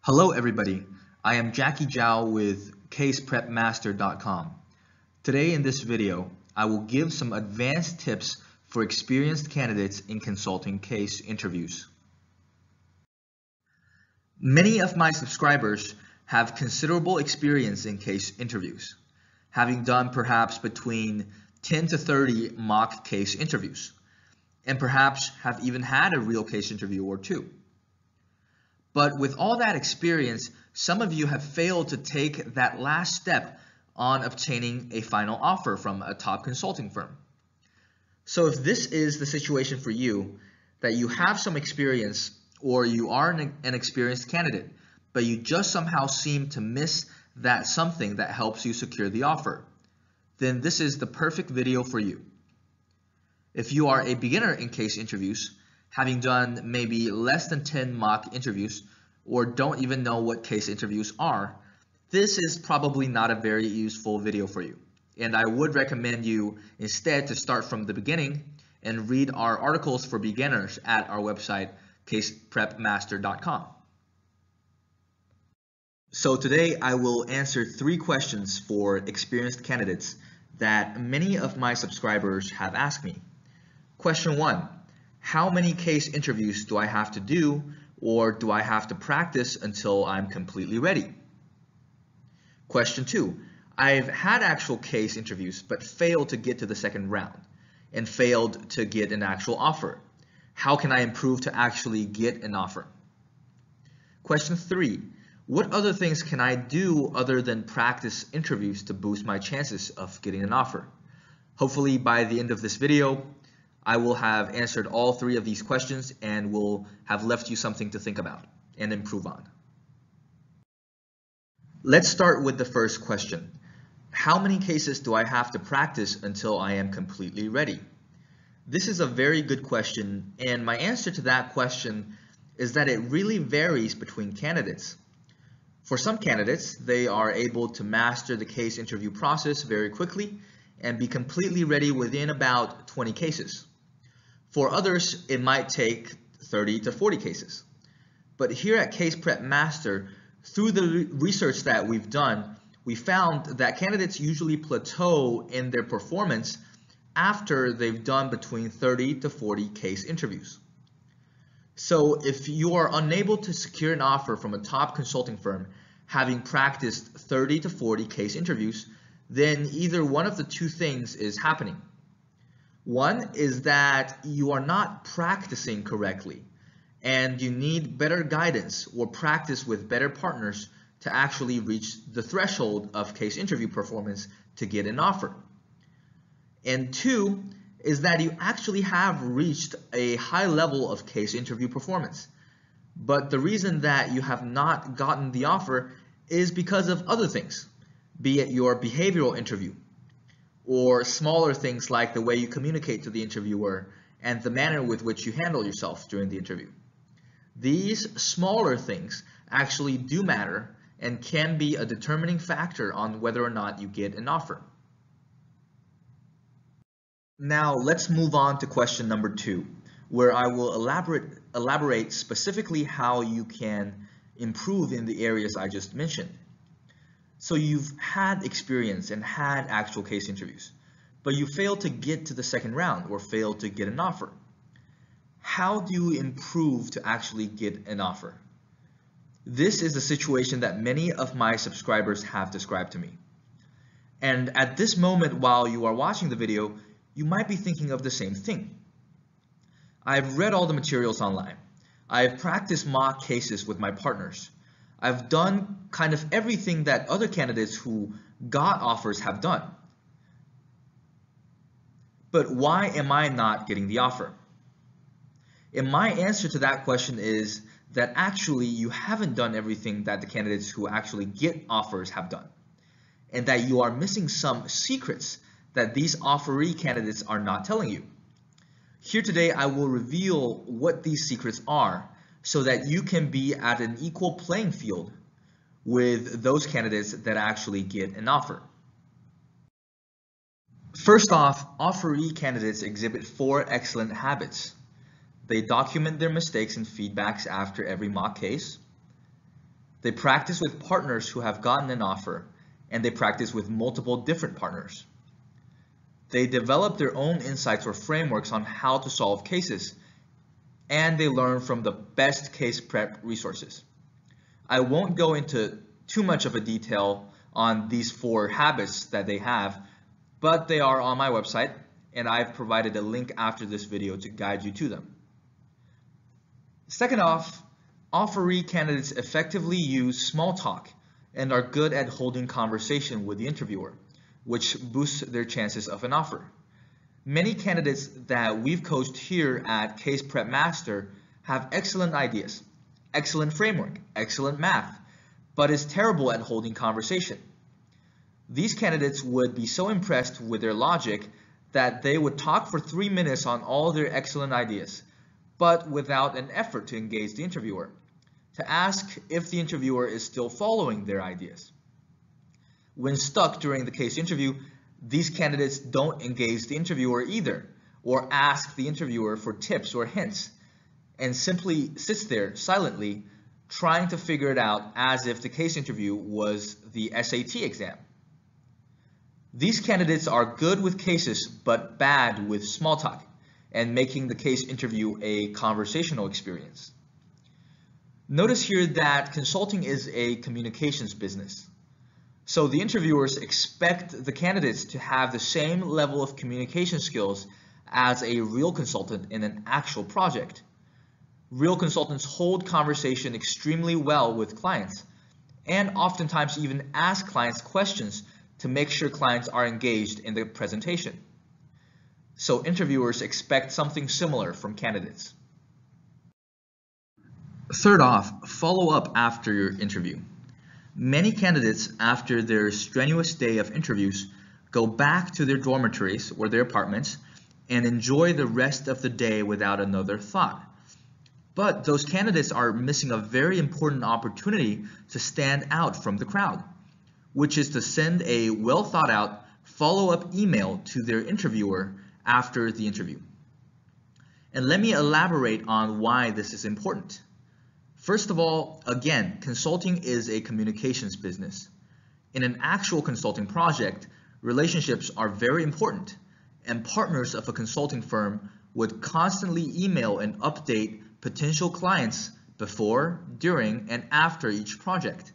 Hello everybody, I am Jackie Zhao with CasePrepMaster.com. Today in this video, I will give some advanced tips for experienced candidates in consulting case interviews. Many of my subscribers have considerable experience in case interviews, having done perhaps between 10 to 30 mock case interviews, and perhaps have even had a real case interview or two. But with all that experience, some of you have failed to take that last step on obtaining a final offer from a top consulting firm. So if this is the situation for you, that you have some experience or you are an experienced candidate, but you just somehow seem to miss that something that helps you secure the offer, then this is the perfect video for you. If you are a beginner in case interviews, having done maybe less than 10 mock interviews, or don't even know what case interviews are, this is probably not a very useful video for you. And I would recommend you instead to start from the beginning and read our articles for beginners at our website, CasePrepMaster.com. So today I will answer 3 questions for experienced candidates that many of my subscribers have asked me. Question 1. How many case interviews do I have to do, or do I have to practice until I'm completely ready? Question 2. I've had actual case interviews but failed to get to the second round and failed to get an actual offer. How can I improve to actually get an offer? Question 3. What other things can I do other than practice interviews to boost my chances of getting an offer? Hopefully by the end of this video, I will have answered all 3 of these questions and will have left you something to think about and improve on. Let's start with the first question. How many cases do I have to practice until I am completely ready? This is a very good question, and my answer to that question is that it really varies between candidates. For some candidates, they are able to master the case interview process very quickly and be completely ready within about 20 cases. For others, it might take 30 to 40 cases. But here at CasePrep Master, through the research that we've done, we found that candidates usually plateau in their performance after they've done between 30 to 40 case interviews. So if you are unable to secure an offer from a top consulting firm, having practiced 30 to 40 case interviews, then either one of the 2 things is happening. One is that you are not practicing correctly and you need better guidance or practice with better partners to actually reach the threshold of case interview performance to get an offer. And 2 is that you actually have reached a high level of case interview performance. But the reason that you have not gotten the offer is because of other things, be it your behavioral interview, or smaller things like the way you communicate to the interviewer and the manner with which you handle yourself during the interview. These smaller things actually do matter and can be a determining factor on whether or not you get an offer. Now let's move on to question number 2, where I will elaborate specifically how you can improve in the areas I just mentioned. So you've had experience and had actual case interviews, but you failed to get to the second round or failed to get an offer. How do you improve to actually get an offer? This is a situation that many of my subscribers have described to me. And at this moment while you are watching the video, you might be thinking of the same thing. I've read all the materials online. I've practiced mock cases with my partners. I've done kind of everything that other candidates who got offers have done. But why am I not getting the offer? And my answer to that question is that actually you haven't done everything that the candidates who actually get offers have done, and that you are missing some secrets that these offeree candidates are not telling you. Here today I will reveal what these secrets are, so that you can be at an equal playing field with those candidates that actually get an offer. First off, offeree candidates exhibit 4 excellent habits. They document their mistakes and feedbacks after every mock case. They practice with partners who have gotten an offer, and they practice with multiple different partners. They develop their own insights or frameworks on how to solve cases, and they learn from the best case prep resources. I won't go into too much of a detail on these 4 habits that they have, but they are on my website, and I've provided a link after this video to guide you to them. Second off, offeree candidates effectively use small talk and are good at holding conversation with the interviewer, which boosts their chances of an offer. Many candidates that we've coached here at CasePrep Master have excellent ideas, excellent framework, excellent math, but is terrible at holding conversation. These candidates would be so impressed with their logic that they would talk for 3 minutes on all their excellent ideas, but without an effort to engage the interviewer, to ask if the interviewer is still following their ideas. When stuck during the case interview, these candidates don't engage the interviewer either, or ask the interviewer for tips or hints, and simply sits there silently trying to figure it out as if the case interview was the SAT exam. These candidates are good with cases but bad with small talk and making the case interview a conversational experience. Notice here that consulting is a communications business. So the interviewers expect the candidates to have the same level of communication skills as a real consultant in an actual project. Real consultants hold conversation extremely well with clients and oftentimes even ask clients questions to make sure clients are engaged in the presentation. So interviewers expect something similar from candidates. Third off, follow up after your interview. Many candidates, after their strenuous day of interviews, go back to their dormitories or their apartments and enjoy the rest of the day without another thought. But those candidates are missing a very important opportunity to stand out from the crowd, which is to send a well thought out follow-up email to their interviewer after the interview. And let me elaborate on why this is important. First of all, again, consulting is a communications business. In an actual consulting project, relationships are very important, and partners of a consulting firm would constantly email and update potential clients before, during, and after each project.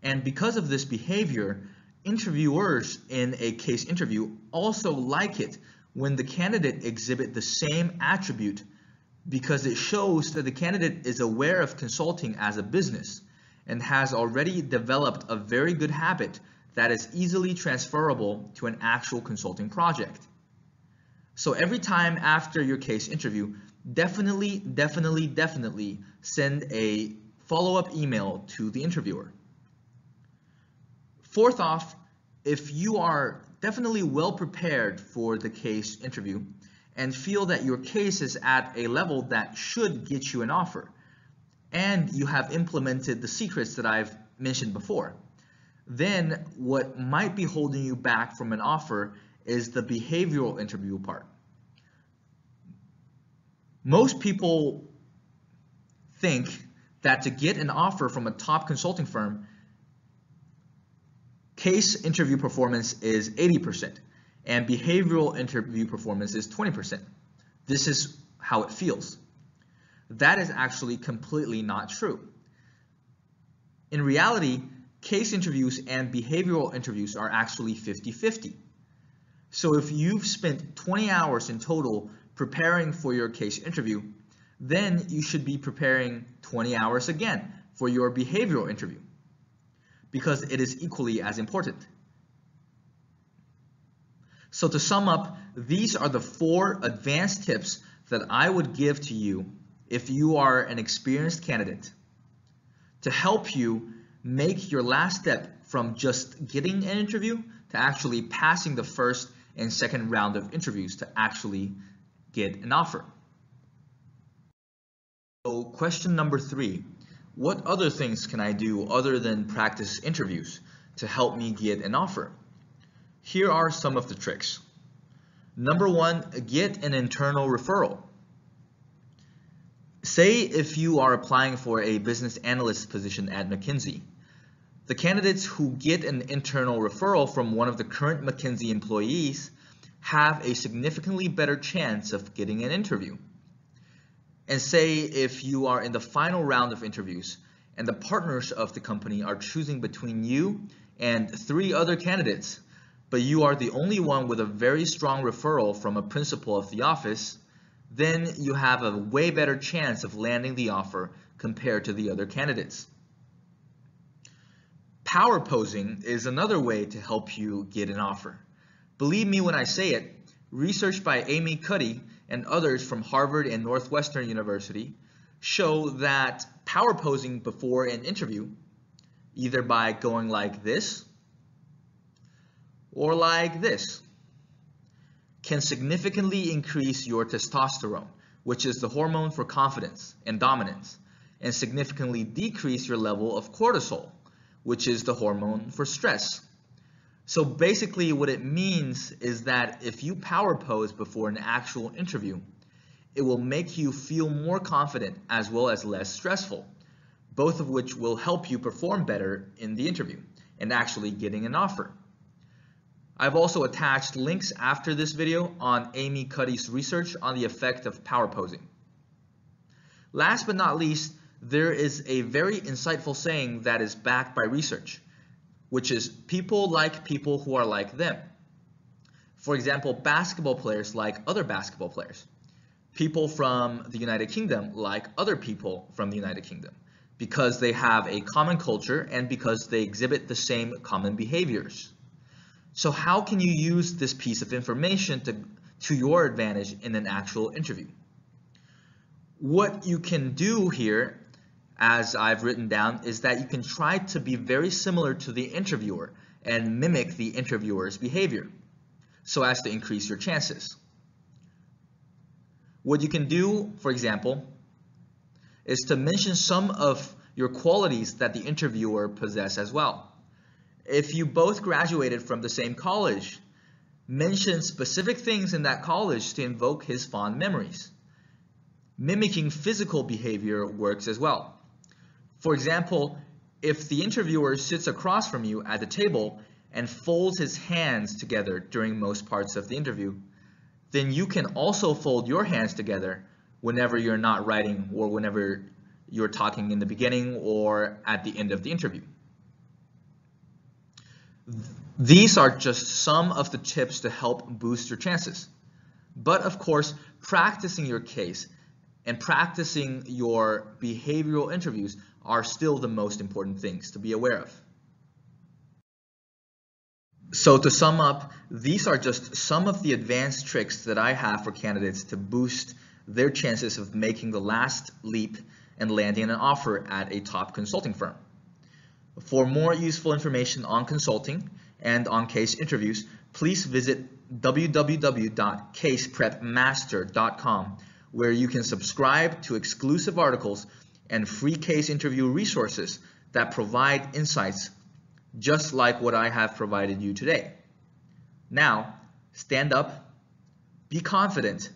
And because of this behavior, interviewers in a case interview also like it when the candidate exhibits the same attribute, because it shows that the candidate is aware of consulting as a business and has already developed a very good habit that is easily transferable to an actual consulting project. So every time after your case interview, definitely send a follow-up email to the interviewer. Fourth off, if you are definitely well prepared for the case interview and feel that your case is at a level that should get you an offer, and you have implemented the secrets that I've mentioned before, then what might be holding you back from an offer is the behavioral interview part. Most people think that to get an offer from a top consulting firm, case interview performance is 80% and behavioral interview performance is 20%. This is how it feels. That is actually completely not true. In reality, case interviews and behavioral interviews are actually 50-50. So if you've spent 20 hours in total preparing for your case interview, then you should be preparing 20 hours again for your behavioral interview, because it is equally as important. So to sum up, these are the 4 advanced tips that I would give to you if you are an experienced candidate to help you make your last step from just getting an interview to actually passing the first and second round of interviews to actually get an offer. So question number 3, what other things can I do other than practice interviews to help me get an offer? Here are some of the tricks. Number 1, get an internal referral. Say if you are applying for a business analyst position at McKinsey. The candidates who get an internal referral from one of the current McKinsey employees have a significantly better chance of getting an interview. And say if you are in the final round of interviews and the partners of the company are choosing between you and 3 other candidates, but you are the only one with a very strong referral from a principal of the office, then you have a way better chance of landing the offer compared to the other candidates. Power posing is another way to help you get an offer. Believe me when I say it, research by Cuddy and others from Harvard and Northwestern University show that power posing before an interview, either by going like this or like this, can significantly increase your testosterone, which is the hormone for confidence and dominance, and significantly decrease your level of cortisol, which is the hormone for stress. So basically what it means is that if you power pose before an actual interview, it will make you feel more confident as well as less stressful, both of which will help you perform better in the interview and actually getting an offer. I've also attached links after this video on Amy Cuddy's research on the effect of power posing. Last but not least, there is a very insightful saying that is backed by research, which is people like people who are like them. For example, basketball players like other basketball players. People from the United Kingdom like other people from the United Kingdom because they have a common culture and because they exhibit the same common behaviors. So how can you use this piece of information to your advantage in an actual interview? What you can do here, as I've written down, is that you can try to be very similar to the interviewer and mimic the interviewer's behavior so as to increase your chances. What you can do, for example, is to mention some of your qualities that the interviewer possesses as well. If you both graduated from the same college, mention specific things in that college to invoke his fond memories. Mimicking physical behavior works as well. For example, if the interviewer sits across from you at the table and folds his hands together during most parts of the interview, then you can also fold your hands together whenever you're not writing or whenever you're talking in the beginning or at the end of the interview. These are just some of the tips to help boost your chances. But of course, practicing your case and practicing your behavioral interviews are still the most important things to be aware of. So to sum up, these are just some of the advanced tricks that I have for candidates to boost their chances of making the last leap and landing an offer at a top consulting firm. For more useful information on consulting and on case interviews, please visit www.CasePrepMaster.com, where you can subscribe to exclusive articles and free case interview resources that provide insights just like what I have provided you today. Now, stand up, be confident,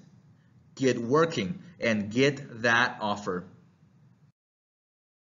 get working, and get that offer.